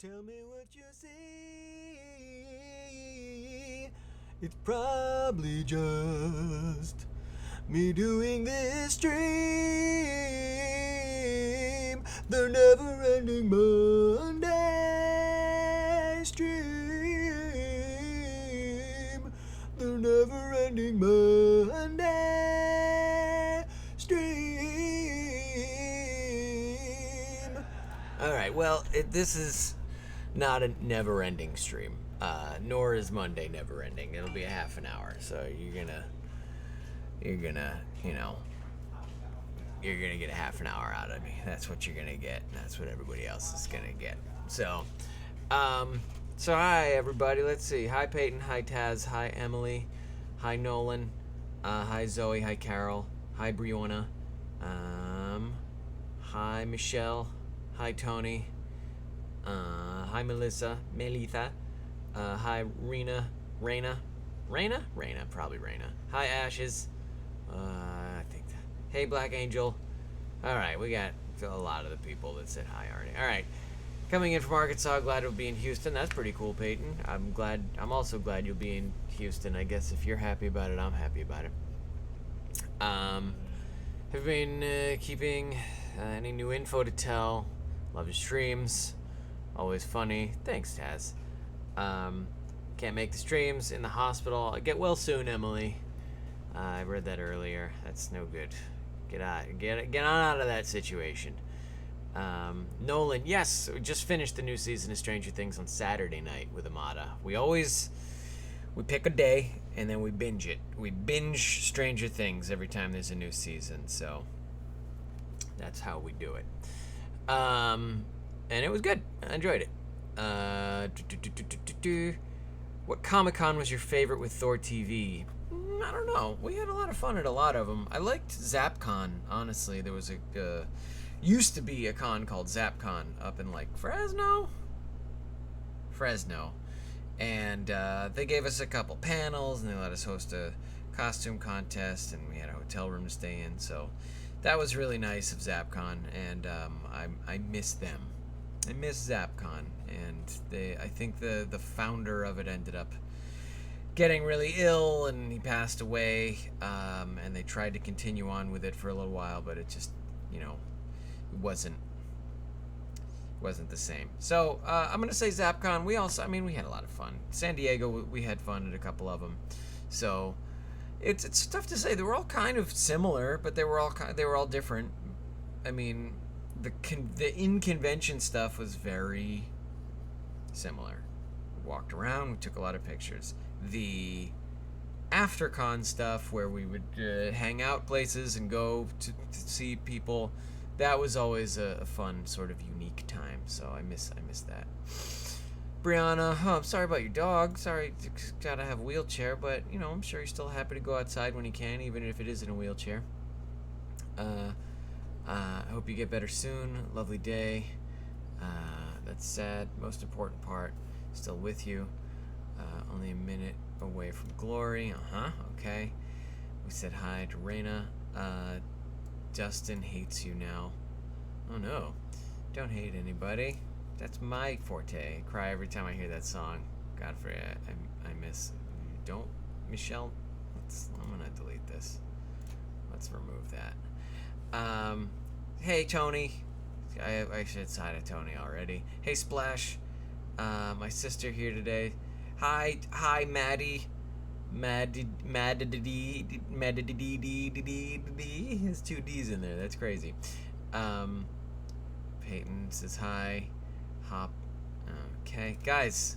Tell me what you see. It's probably just me doing this stream. The never ending Monday stream. The never ending Monday stream. Alright, well, this is not a never-ending stream, nor is Monday never-ending. It'll be a half an hour, so you're gonna, you're gonna get a half an hour out of me. That's what you're gonna get. That's what everybody else is gonna get. So hi everybody. Let's see. Hi Peyton. Hi Taz. Hi Emily. Hi Nolan. Hi Zoe. Hi Carol. Hi Brianna. Hi Michelle. Hi Tony. Hi Melissa. Hi Raina, probably Raina. Hi Ashes. I think that. Hey Black Angel. All right, we got a lot of the people that said hi already. All right, coming in from Arkansas. Glad to be in Houston. That's pretty cool, Peyton. I'm also glad you'll be in Houston. I guess if you're happy about it, I'm happy about it. Have you been keeping any new info to tell? Love your streams. Always funny. Thanks, Taz. Can't make the streams. In the hospital. Get well soon, Emily. I read that earlier. That's no good. Get on out of that situation. Nolan, yes, we just finished the new season of Stranger Things on Saturday night with Amada. We pick a day and then we binge it. We binge Stranger Things every time there's a new season. So that's how we do it. And it was good. I enjoyed it. What Comic-Con was your favorite with ThorTV? I don't know. We had a lot of fun at a lot of them. I liked ZapCon, honestly. There was used to be a con called ZapCon up in like Fresno. And they gave us a couple panels and they let us host a costume contest and we had a hotel room to stay in. So that was really nice of ZapCon, and I miss them. I miss ZapCon, and I think the founder of it ended up getting really ill, and he passed away. And they tried to continue on with it for a little while, but it just, it wasn't the same. So I'm gonna say ZapCon. We had a lot of fun. San Diego, we had fun at a couple of them. So it's tough to say. They were all kind of similar, but they were all different. I mean, the in-convention stuff was very similar. We walked around, we took a lot of pictures. The after-con stuff, where we would hang out places and go to see people, that was always a fun, sort of unique time. So I miss that. Brianna, I'm sorry about your dog. Sorry, gotta have a wheelchair, but I'm sure he's still happy to go outside when he can, even if it is in a wheelchair. I hope you get better soon. Lovely day. That's sad. Most important part, still with you. Only a minute away from glory. Okay. We said hi to Raina. Dustin hates you now. Oh no. Don't hate anybody. That's my forte. I cry every time I hear that song. Godfrey, I miss. Don't, Michelle. I'm gonna delete this. Let's remove that. Hey Tony. I should say hi to Tony already. Hey Splash. My sister here today. Hi Maddie. Maddie. There's two D's in there. That's crazy. Peyton says hi. Hop. Okay, guys.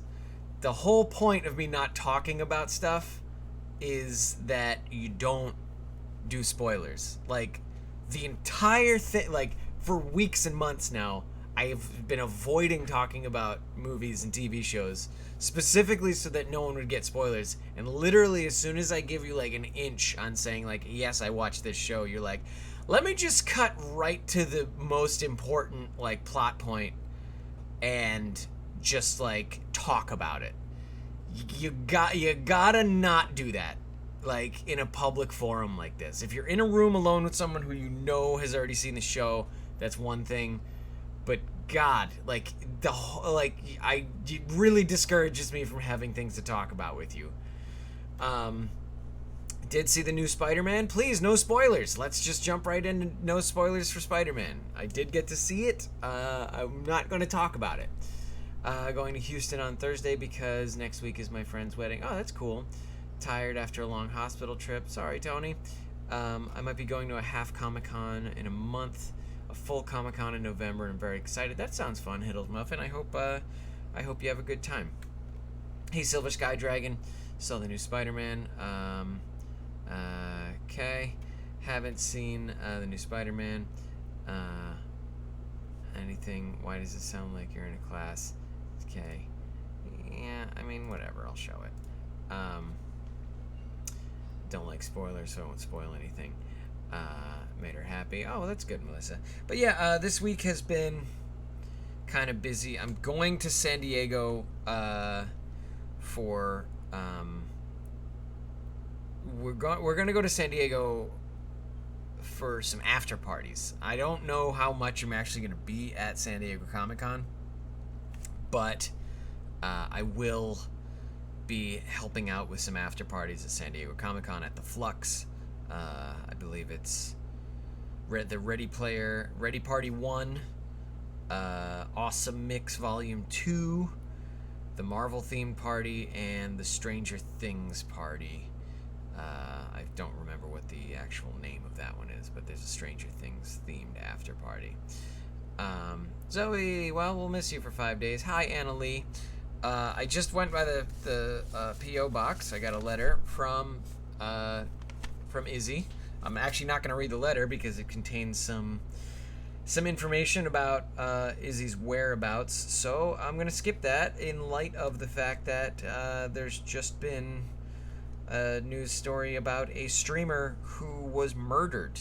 The whole point of me not talking about stuff is that you don't do spoilers. Like, the entire thing, like, for weeks and months now, I've been avoiding talking about movies and TV shows, specifically so that no one would get spoilers. And literally, as soon as I give you, like, an inch on saying, like, yes, I watched this show, you're like, let me just cut right to the most important, like, plot point and just, like, talk about it. You gotta not do that, like, in a public forum like this. If you're in a room alone with someone who has already seen the show, that's one thing. But God, like it really discourages me from having things to talk about with you. Um, did see the new Spider-Man. Please, no spoilers. Let's just jump right into no spoilers for Spider-Man. I did get to see it. I'm not going to talk about it. Going to Houston on Thursday because next week is my friend's wedding. Oh, that's cool. Tired after a long hospital trip. Sorry, Tony. I might be going to a half Comic-Con in a month, a full Comic-Con in November, and I'm very excited. That sounds fun, Hiddles Muffin. I hope you have a good time. Hey, Silver Sky Dragon. Saw the new Spider-Man. Okay. Haven't seen the new Spider-Man. Anything? Why does it sound like you're in a class? Okay. Yeah, I mean, whatever. I'll show it. Don't like spoilers, so I won't spoil anything. Made her happy. Oh, well, that's good, Melissa. But yeah, this week has been kind of busy. I'm going to San Diego for we're going to go to San Diego for some after parties. I don't know how much I'm actually going to be at San Diego Comic-Con, but I will be helping out with some after parties at San Diego Comic-Con at the Flux. I believe it's the Ready Party 1, Awesome Mix Volume 2, the Marvel themed party, and the Stranger Things party. I don't remember what the actual name of that one is, but there's a Stranger Things themed after party. Zoe, well, we'll miss you for 5 days. Hi, Anna Lee. I just went by the P.O. box. I got a letter from Izzy. I'm actually not going to read the letter because it contains some information about Izzy's whereabouts, so I'm going to skip that in light of the fact that there's just been a news story about a streamer who was murdered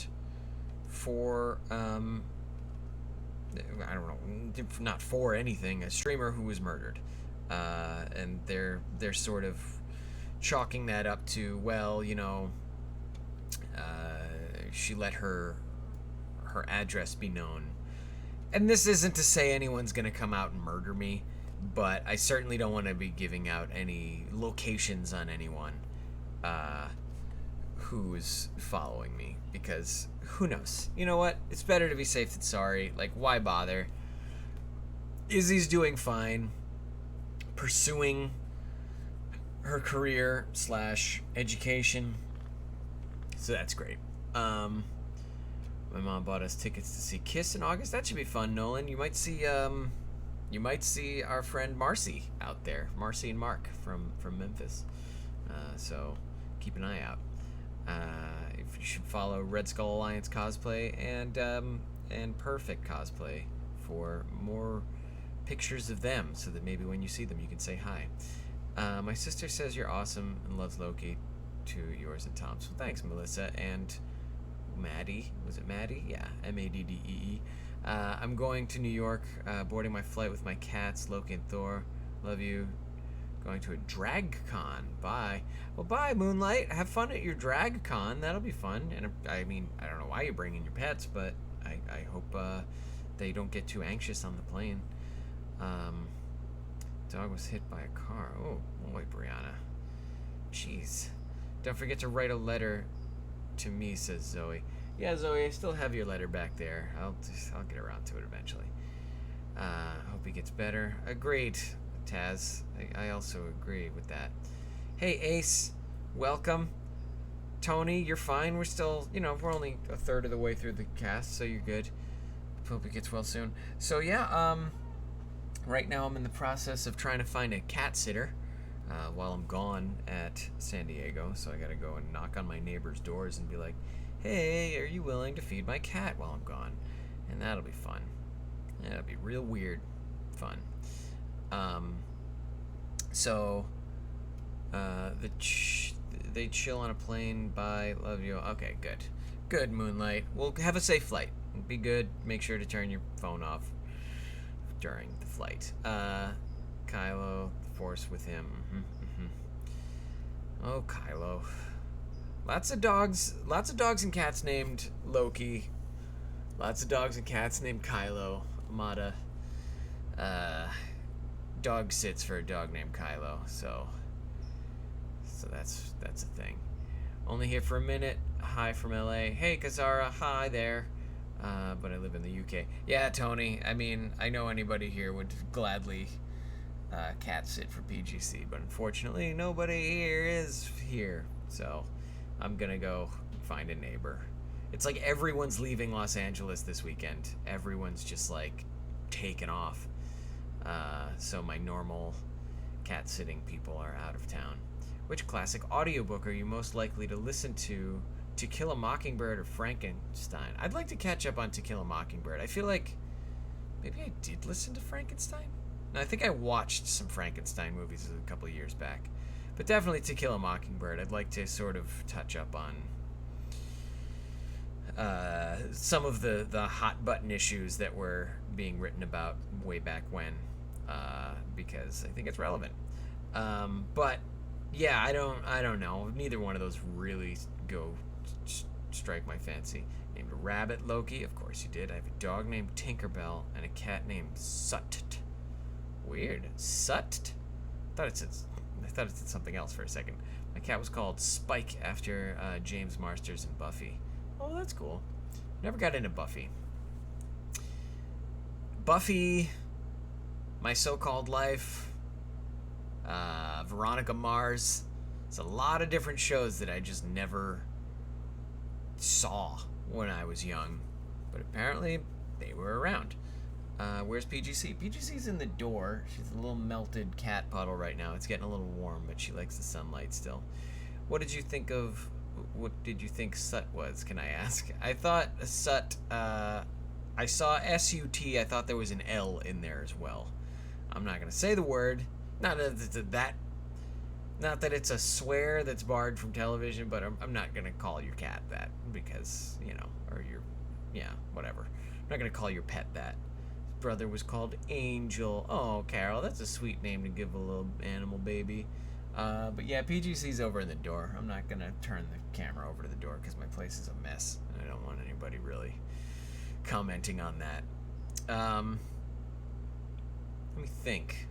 for I don't know, not for anything, a streamer who was murdered, and they're sort of chalking that up to, well, you know, she let her address be known. And this isn't to say anyone's gonna come out and murder me, but I certainly don't want to be giving out any locations on anyone who's following me, because who knows? You know what? It's better to be safe than sorry. Like, why bother? Izzy's doing fine, pursuing her career / education, so that's great. My mom bought us tickets to see Kiss in August. That should be fun, Nolan. You might see our friend Marcy out there, Marcy and Mark from Memphis. So keep an eye out. If you should follow Red Skull Alliance cosplay and Perfect cosplay for more pictures of them, so that maybe when you see them you can say hi. My sister says you're awesome and loves Loki. To yours and Tom's. Well, thanks, Melissa and Maddie. Was it Maddie? Yeah, Maddee. I'm going to New York, boarding my flight with my cats, Loki and Thor. Love you. Going to a drag con. Bye. Well, bye, Moonlight. Have fun at your drag con. That'll be fun. And I mean, I don't know why you're bringing your pets, but I hope they don't get too anxious on the plane. Dog was hit by a car. Oh, boy, Brianna. Jeez. Don't forget to write a letter to me, says Zoe. Yeah, Zoe, I still have your letter back there. I'll get around to it eventually. Hope he gets better. Agreed, Taz. I also agree with that. Hey, Ace, welcome. Tony, you're fine. We're still, we're only a third of the way through the cast, so you're good. Hope he gets well soon. So yeah, right now I'm in the process of trying to find a cat sitter while I'm gone at San Diego. So I gotta go and knock on my neighbor's doors and be like, hey, are you willing to feed my cat while I'm gone? And that'll be fun. That'll be real weird fun. So they chill on a plane. Bye, love you. Okay, good, Moonlight. We'll have a safe flight. Be good. Make sure to turn your phone off during the flight. Kylo, the Force with him. Oh, Kylo. Lots of dogs and cats named Loki. Lots of dogs and cats named Kylo, Amada. dog sits for a dog named Kylo. So that's a thing. Only here for a minute. Hi from LA. Hey Kazara. Hi there. But I live in the UK. Yeah, Tony. I mean, I know anybody here would gladly cat sit for PGC, but unfortunately, nobody here is here. So I'm gonna go find a neighbor. It's like everyone's leaving Los Angeles this weekend. Everyone's just like taken off. So my normal cat sitting people are out of town. Which classic audiobook are you most likely to listen to Kill a Mockingbird or Frankenstein? I'd like to catch up on To Kill a Mockingbird. I feel like maybe I did listen to Frankenstein. No, I think I watched some Frankenstein movies a couple of years back. But definitely To Kill a Mockingbird. I'd like to sort of touch up on some of the hot button issues that were being written about way back when, because I think it's relevant. But yeah, I don't know. Neither one of those really go strike my fancy. Named a rabbit Loki, of course you did. I have a dog named Tinkerbell and a cat named Sut. Weird. Sut? I thought it said something else for a second. My cat was called Spike after James Marsters and Buffy. Oh, that's cool. Never got into Buffy. Buffy, My So-Called Life, Veronica Mars. It's a lot of different shows that I just never saw when I was young. But apparently, they were around. Where's PGC? PGC's in the door. She's a little melted cat puddle right now. It's getting a little warm, but she likes the sunlight still. What did you think Sut was, can I ask? I thought Sut, I saw S-U-T, I thought there was an L in there as well. I'm not going to say the word. Not that it's a swear that's barred from television, but I'm not going to call your cat that because, or whatever. I'm not going to call your pet that. His brother was called Angel. Oh, Carol, that's a sweet name to give a little animal baby. But yeah, PGC's over in the door. I'm not going to turn the camera over to the door because my place is a mess. And I don't want anybody really commenting on that. Let me think.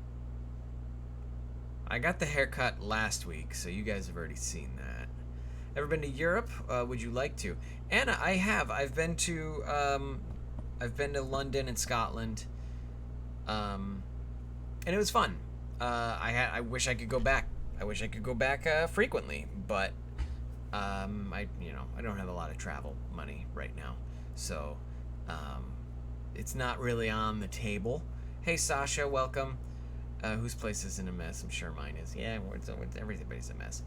I got the haircut last week, so you guys have already seen that. Ever been to Europe? Would you like to? Anna, I have. I've been to London and Scotland. And it was fun. I wish I could go back. I wish I could go back frequently, but I don't have a lot of travel money right now, so it's not really on the table. Hey Sasha, welcome. Whose place is in a mess? I'm sure mine is. Yeah, everybody's a mess.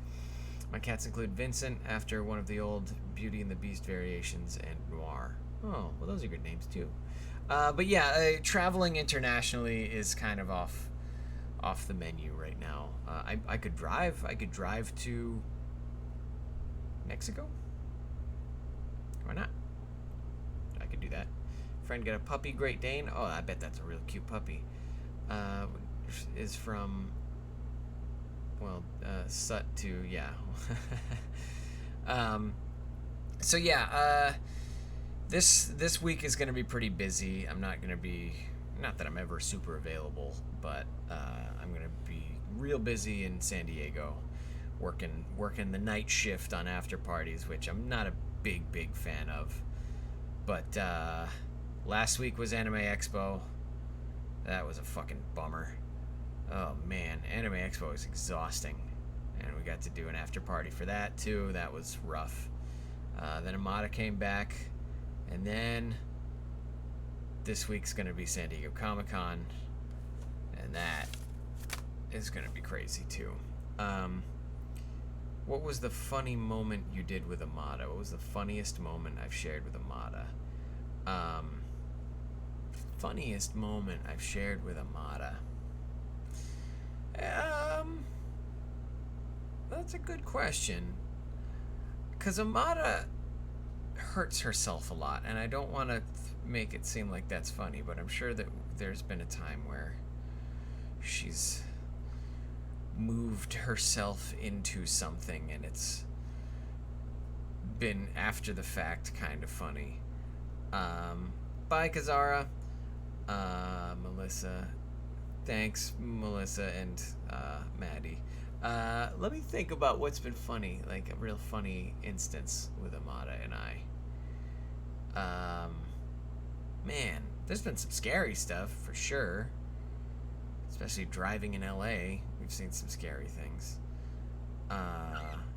My cats include Vincent after one of the old Beauty and the Beast variations and Noir. Oh, well, those are good names too. But yeah, traveling internationally is kind of off the menu right now. I could drive. I could drive to Mexico. Why not? I could do that. Friend got a puppy, Great Dane. Oh, I bet that's a real cute puppy. Is from Sut to yeah. So yeah, this week is gonna be pretty busy. I'm not gonna be, not that I'm ever super available, but I'm gonna be real busy in San Diego, working the night shift on after parties, which I'm not a big fan of. But last week was Anime Expo. That was a fucking bummer. Oh man, Anime Expo was exhausting, and we got to do an after party for that too. That was rough. Then Amada came back, and then this week's gonna be San Diego Comic-Con, and that is gonna be crazy too. What was the funny moment you did with Amada? What was the funniest moment I've shared with Amada? Funniest moment I've shared with Amada. That's a good question. Because Amada hurts herself a lot, and I don't want to make it seem like that's funny, but I'm sure that there's been a time where she's moved herself into something, and it's been after the fact kind of funny. Bye, Kazara. Melissa, Thanks, Melissa and Maddie. Let me think about what's been funny, like a real funny instance with Amada and I. Man, there's been some scary stuff for sure. Especially driving in LA, we've seen some scary things.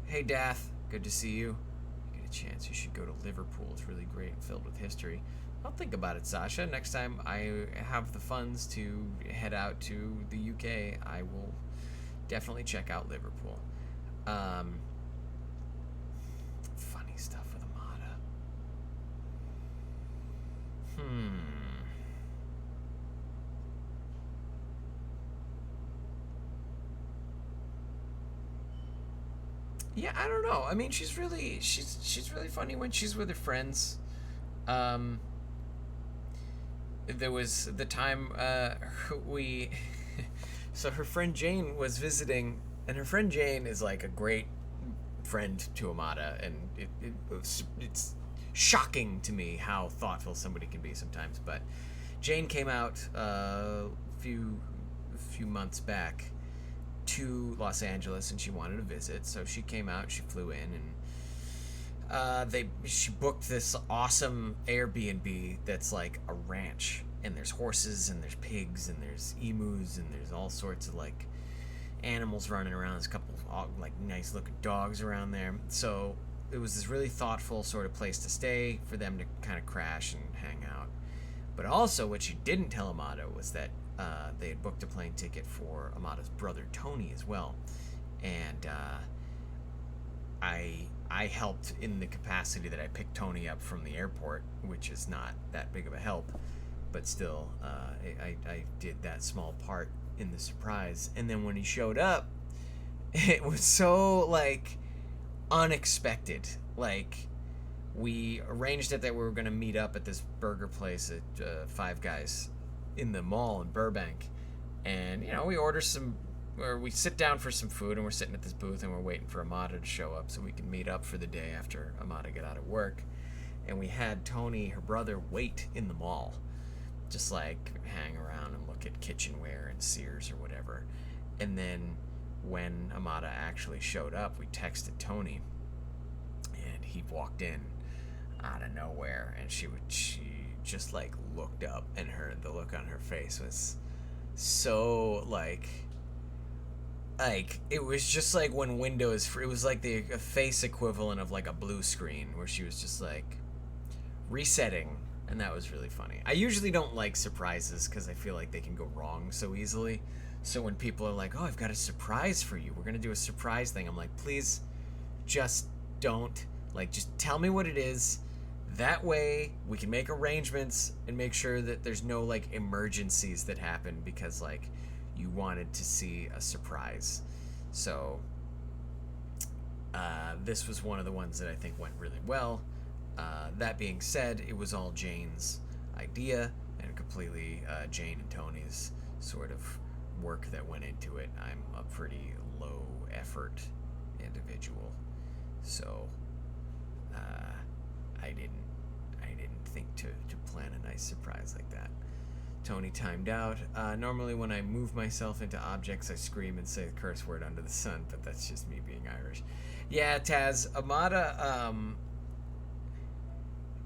Hey Dath, good to see you. If you get a chance, you should go to Liverpool. It's really great, filled with history. I'll think about it, Sasha. Next time I have the funds to head out to the UK, I will definitely check out Liverpool. Funny stuff with Amada. Yeah, I don't know. I mean, she's really funny when she's with her friends. Um, there was the time we so her friend Jane was visiting, and her friend Jane is like a great friend to Amada, and it's shocking to me how thoughtful somebody can be sometimes. But Jane came out a few months back to Los Angeles, and she wanted to visit, so she came out. She flew in, and she booked this awesome Airbnb that's like a ranch, and there's horses and there's pigs and there's emus and there's all sorts of like animals running around. There's a couple of like nice looking dogs around there. So it was this really thoughtful sort of place to stay for them to kind of crash and hang out. But also, what she didn't tell Amada was that they had booked a plane ticket for Amada's brother Tony as well, and I helped in the capacity that I picked Tony up from the airport, which is not that big of a help, but still, I did that small part in the surprise. And then when he showed up, it was so like unexpected. Like, we arranged it that we were going to meet up at this burger place at Five Guys in the mall in Burbank, and we order some, or we sit down for some food, and we're sitting at this booth and we're waiting for Amada to show up so we can meet up for the day after Amada got out of work. And we had Tony, her brother, wait in the mall, just like hang around and look at kitchenware and Sears or whatever. And then when Amada actually showed up, we texted Tony, and he walked in out of nowhere, and she just like looked up, and the look on her face was so like it was just like when Windows, it was like the face equivalent of like a blue screen, where she was just like resetting, and that was really funny. I usually don't like surprises because I feel like they can go wrong so easily. So when people are like, "Oh, I've got a surprise for you. We're gonna do a surprise thing," I'm like, please, just don't. Like, just tell me what it is. That way we can make arrangements and make sure that there's no like emergencies that happen because like you wanted to see a surprise. So this was one of the ones that I think went really well. That being said, it was all Jane's idea and completely Jane and Tony's sort of work that went into it. I'm a pretty low effort individual, so I didn't think to plan a nice surprise like that. Tony timed out. Normally when I move myself into objects, I scream and say the curse word under the sun, but that's just me being Irish. Yeah, Taz, Amada,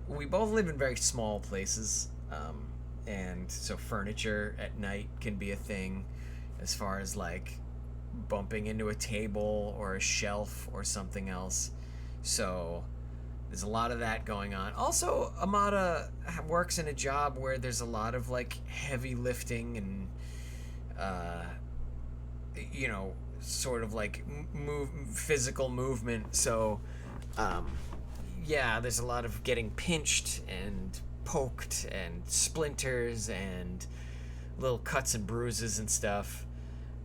we both live in very small places, and so furniture at night can be a thing, as far as like bumping into a table or a shelf or something else. So there's a lot of that going on. Also, Amada works in a job where there's a lot of like heavy lifting and sort of like physical movement. So yeah, there's a lot of getting pinched and poked and splinters and little cuts and bruises and stuff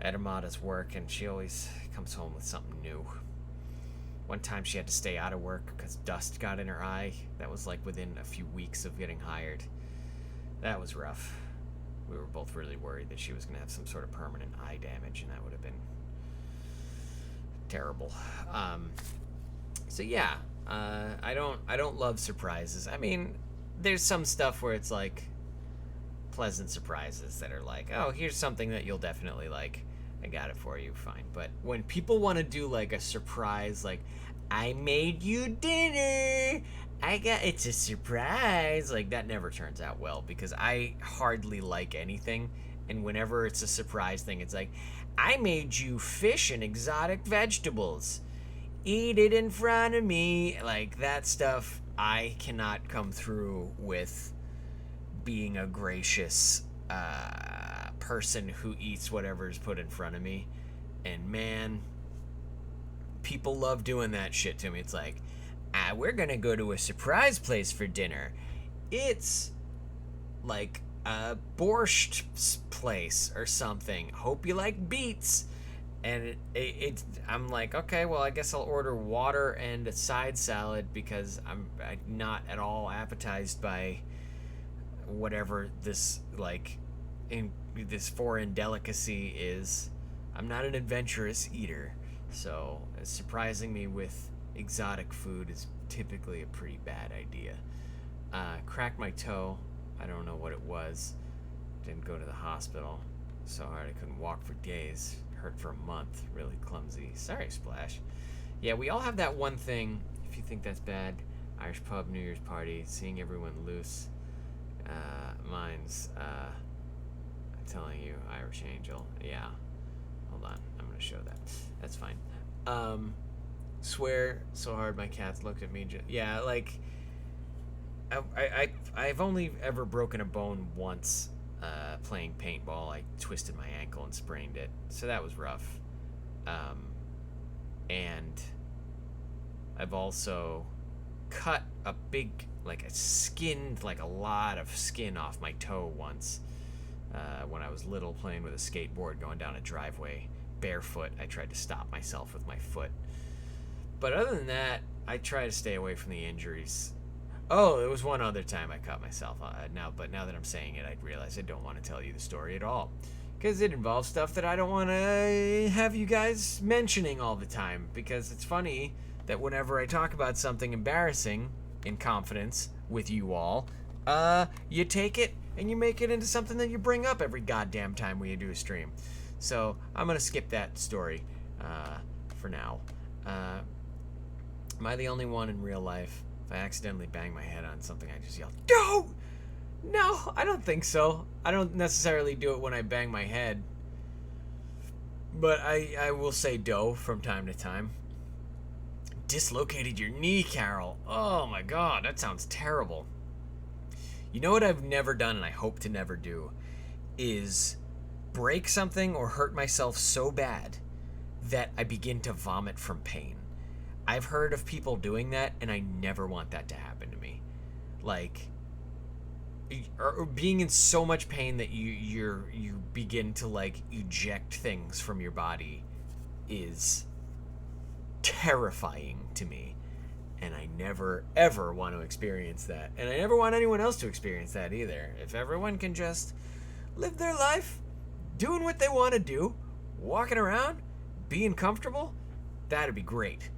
at Amada's work, and she always comes home with something new. One time she had to stay out of work because dust got in her eye. That was like within a few weeks of getting hired. That was rough. We were both really worried that she was going to have some sort of permanent eye damage, and that would have been terrible. So yeah, I don't love surprises. I mean, there's some stuff where it's like pleasant surprises that are like, oh, here's something that you'll definitely like. I got it for you, fine. But when people want to do like a surprise, like, I made you dinner, it's a surprise, like that never turns out well because I hardly like anything. And whenever it's a surprise thing, it's like, I made you fish and exotic vegetables. Eat it in front of me. Like that stuff, I cannot come through with being a gracious person who eats whatever is put in front of me. And man, people love doing that shit to me. It's like, we're gonna go to a surprise place for dinner. It's like a borscht place or something. Hope you like beets. And I'm like, okay, well, I guess I'll order water and a side salad because I'm not at all appetized by whatever this like in this foreign delicacy is. I'm not an adventurous eater, so surprising me with exotic food is typically a pretty bad idea. Cracked my toe. I don't know what it was. Didn't go to the hospital. So hard I couldn't walk for days. Hurt for a month. Really clumsy. Sorry, Splash. Yeah, we all have that one thing. If you think that's bad, Irish pub, New Year's party, seeing everyone loose. Mine's, I'm telling you, Irish Angel. Yeah. Hold on. I'm going to show that. That's fine. Swear so hard my cats looked at me. Yeah, like, I've only ever broken a bone once playing paintball. I twisted my ankle and sprained it. So that was rough. And I've also cut a big, like a lot of skin off my toe once when I was little playing with a skateboard going down a driveway barefoot. I tried to stop myself with my foot. But other than that, I try to stay away from the injuries. Oh, there was one other time I cut myself. But now that I'm saying it, I realize I don't want to tell you the story at all. Because it involves stuff that I don't want to have you guys mentioning all the time. Because it's funny that whenever I talk about something embarrassing in confidence with you all, you take it and you make it into something that you bring up every goddamn time we do a stream. So I'm going to skip that story for now. Am I the only one in real life? If I accidentally bang my head on something, I just yell, "No! No, I don't think so." I don't necessarily do it when I bang my head. But I will say dough from time to time. Dislocated your knee, Carol. Oh my god, that sounds terrible. You know what I've never done and I hope to never do is break something or hurt myself so bad that I begin to vomit from pain. I've heard of people doing that, and I never want that to happen to me. Like, or being in so much pain that you begin to like eject things from your body is terrifying to me, and I never ever want to experience that, and I never want anyone else to experience that either. If everyone can just live their life doing what they want to do, walking around, being comfortable, that'd be great.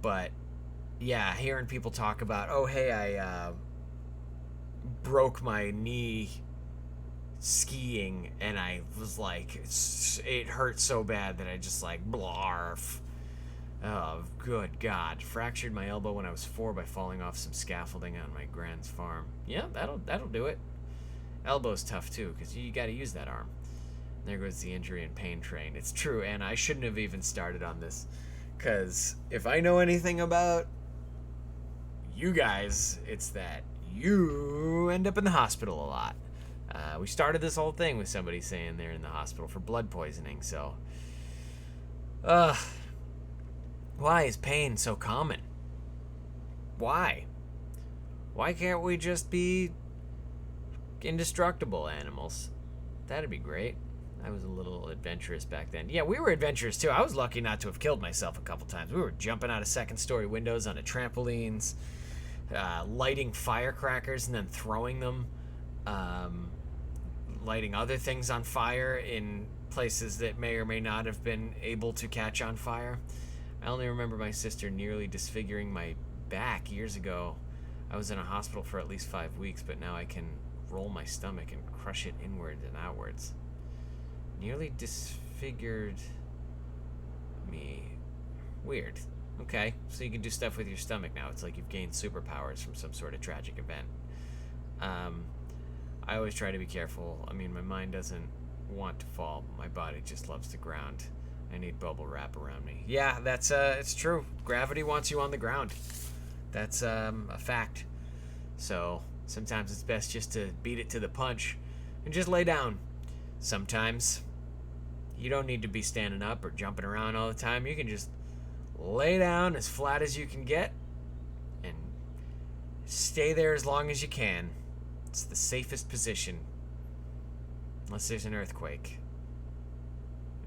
But yeah, hearing people talk about, oh, hey, I broke my knee skiing, and I was like, it hurt so bad that I just like, blarf. Oh, good God. Fractured my elbow when I was 4 by falling off some scaffolding on my grand's farm. Yeah, that'll do it. Elbow's tough too, because you got to use that arm. There goes the injury and pain train. It's true, and I shouldn't have even started on this. Because if I know anything about you guys, it's that you end up in the hospital a lot. We started this whole thing with somebody saying they're in the hospital for blood poisoning, so... why is pain so common? Why? Why can't we just be indestructible animals? That'd be great. I was a little adventurous back then. Yeah, we were adventurous too. I was lucky not to have killed myself a couple times. We were jumping out of second-story windows onto trampolines, lighting firecrackers and then throwing them, lighting other things on fire in places that may or may not have been able to catch on fire. I only remember my sister nearly disfiguring my back years ago. I was in a hospital for at least 5 weeks, but now I can roll my stomach and crush it inwards and outwards. Nearly disfigured me. Weird. Okay, so you can do stuff with your stomach now. It's like you've gained superpowers from some sort of tragic event. I always try to be careful. I mean, my mind doesn't want to fall. My body just loves the ground. I need bubble wrap around me. Yeah, that's it's true. Gravity wants you on the ground. That's a fact. So sometimes it's best just to beat it to the punch and just lay down. Sometimes you don't need to be standing up or jumping around all the time. You can just lay down as flat as you can get and stay there as long as you can. It's the safest position. Unless there's an earthquake.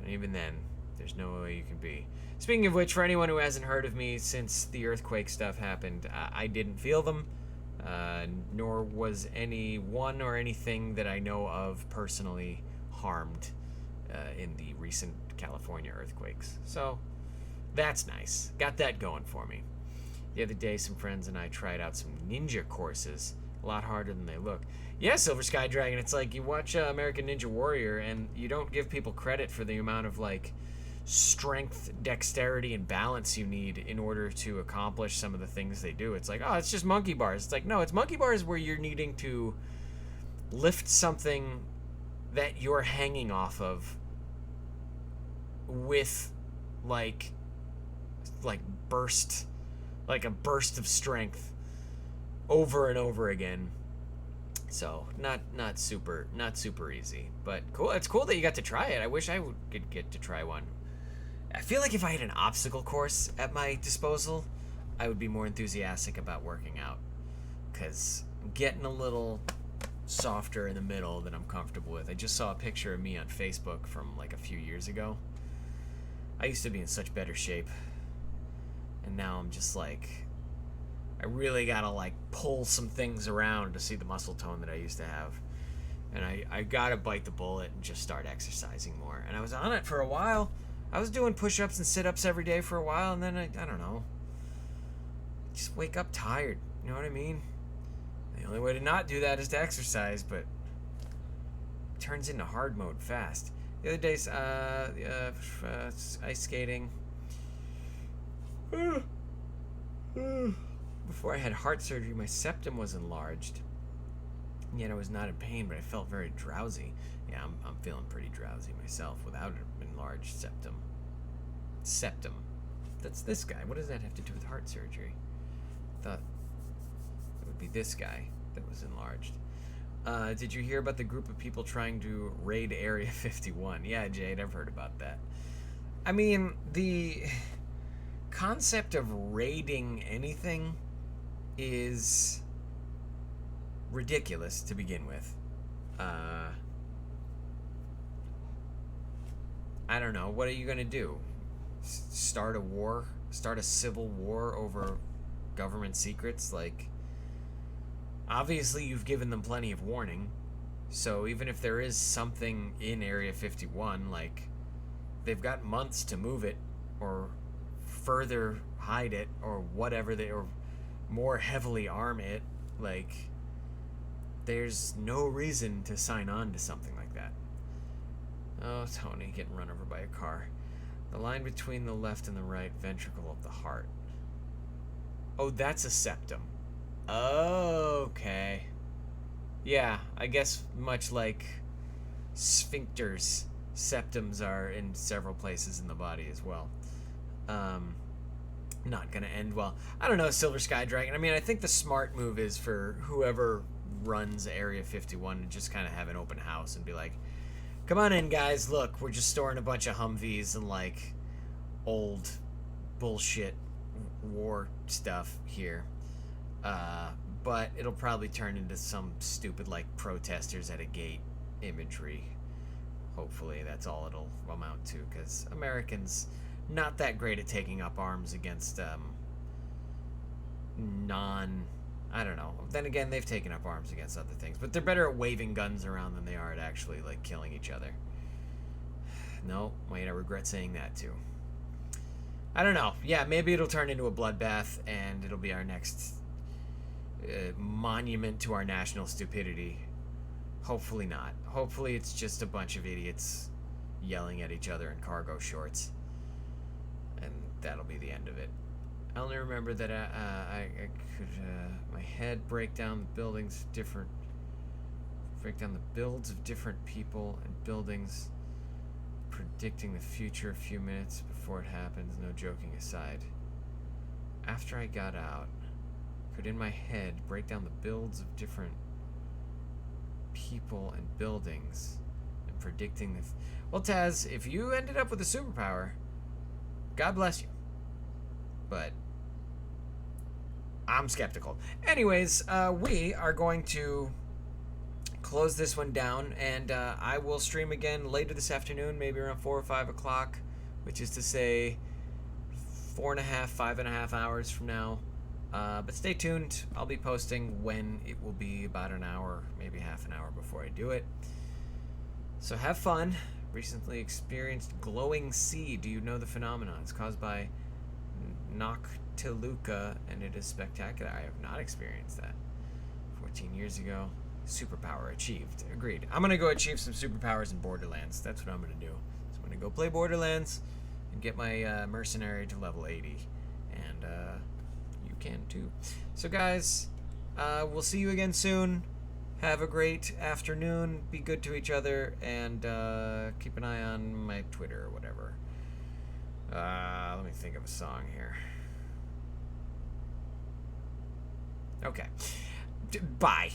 And even then, there's no way you can be. Speaking of which, for anyone who hasn't heard of me since the earthquake stuff happened, I didn't feel them. Nor was anyone or anything that I know of personally harmed in the recent California earthquakes. So, that's nice. Got that going for me. The other day, some friends and I tried out some ninja courses. A lot harder than they look. Yeah, Silver Sky Dragon, it's like you watch American Ninja Warrior and you don't give people credit for the amount of, like, strength, dexterity, and balance you need in order to accomplish some of the things they do. It's like, oh, it's just monkey bars. It's like, no, it's monkey bars where you're needing to lift something that you're hanging off of with, like burst, like a burst of strength over and over again. So not super easy, but cool. It's cool that you got to try it. I wish I could get to try one. I feel like if I had an obstacle course at my disposal, I would be more enthusiastic about working out, because I'm getting a little softer in the middle than I'm comfortable with. I just saw a picture of me on Facebook from like a few years ago. I used to be in such better shape, and now I'm just like, I really gotta like pull some things around to see the muscle tone that I used to have. And I gotta bite the bullet and just start exercising more. And I was on it for a while. I was doing push-ups and sit-ups every day for a while, and then I don't know, just wake up tired. You know what I mean? The only way to not do that is to exercise, but it turns into hard mode fast. The other days, ice skating. Before I had heart surgery, my septum was enlarged. And yet I was not in pain, but I felt very drowsy. Yeah, I'm feeling pretty drowsy myself without an enlarged septum. Septum. That's this guy. What does that have to do with heart surgery? I thought it would be this guy that was enlarged. Did you hear about the group of people trying to raid Area 51? Yeah, Jade, I've heard about that. I mean, the concept of raiding anything is ridiculous to begin with. I don't know. What are you going to do? Start a war? Start a civil war over government secrets? Like, obviously you've given them plenty of warning. So even if there is something in Area 51, like, they've got months to move it or further hide it or whatever, or more heavily arm it. Like, there's no reason to sign on to something like that. Oh, Tony getting run over by a car. The line between the left and the right ventricle of the heart. Oh, that's a septum. Okay. Yeah, I guess much like sphincters, septums are in several places in the body as well. Not gonna end well. I don't know, Silver Sky Dragon. I mean, I think the smart move is for whoever runs Area 51 to just kind of have an open house and be like, come on in, guys. Look, we're just storing a bunch of Humvees and, like, old bullshit war stuff here. But it'll probably turn into some stupid, like, protesters at a gate imagery. Hopefully that's all it'll amount to, because Americans not that great at taking up arms against I don't know. Then again, they've taken up arms against other things, but they're better at waving guns around than they are at actually, like, killing each other. No, wait, I regret saying that too. I don't know. Yeah, maybe it'll turn into a bloodbath and it'll be our next monument to our national stupidity. Hopefully not. Hopefully it's just a bunch of idiots yelling at each other in cargo shorts, and that'll be the end of it. I only remember that I could my head break down the buildings different, break down the builds of different people and buildings, predicting the future a few minutes before it happens. No joking aside. After I got out, could in my head break down the builds of different people and buildings and predicting the. Well, Taz, if you ended up with a superpower, God bless you. But I'm skeptical. Anyways, we are going to close this one down, and I will stream again later this afternoon, maybe around 4 or 5 o'clock, which is to say 5.5 hours from now. But stay tuned. I'll be posting when it will be, about an hour, maybe half an hour before I do it. So have fun. Recently experienced glowing sea. Do you know the phenomenon? It's caused by Noctiluca, and it is spectacular. I have not experienced that. 14 years ago. Superpower achieved. Agreed. I'm going to go achieve some superpowers in Borderlands. That's what I'm going to do. So I'm going to go play Borderlands and get my mercenary to level 80. And you can too. So guys, we'll see you again soon. Have a great afternoon. Be good to each other, and keep an eye on my Twitter or whatever. Let me think of a song here. Okay. Bye.